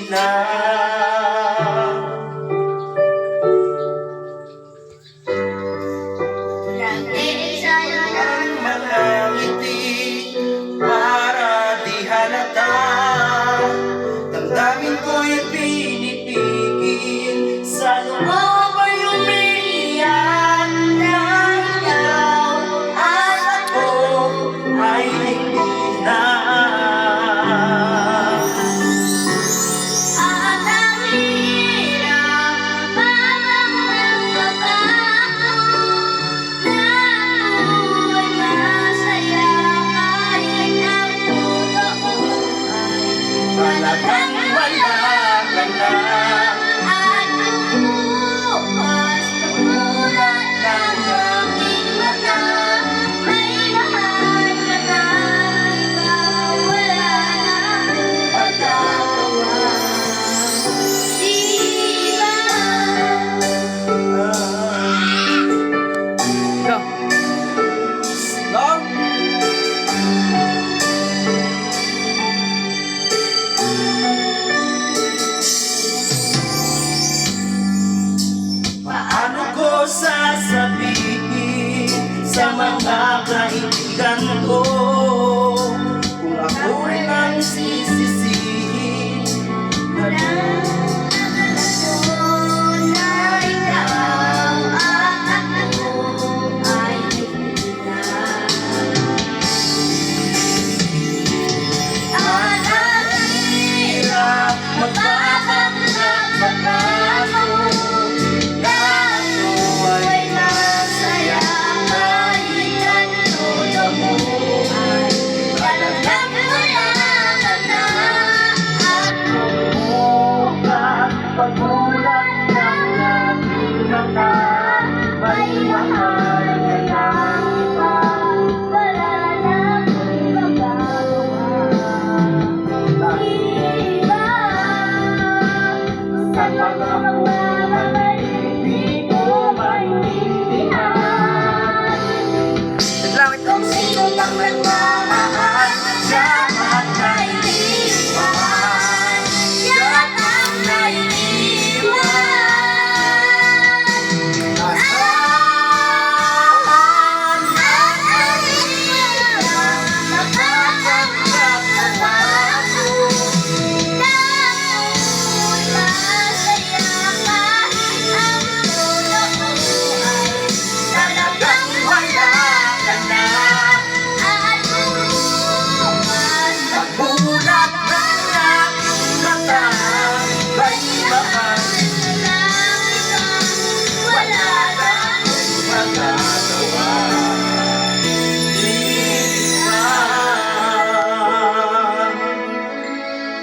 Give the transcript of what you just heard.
na. Ang mga ngiti para di halata, damdamin ko'y pinipigil. Sa loob ay umiiyak na ikaw at ako ay hindi na. At ang hirap habang nagbabago, nako'y masaya kahit ang totoo ay Talagang wala ka na. at bukas pagmulat ng aking mata, may mahal ka na, ikaw wala nang magagawa. Di ba? Go. Lord, paano ko sasabihin sa mga kaibigan ko kung ako rin ang sisisihin? Walang relasyon na ikaw at ako ay nagkita. At ang hirap Magpapalagay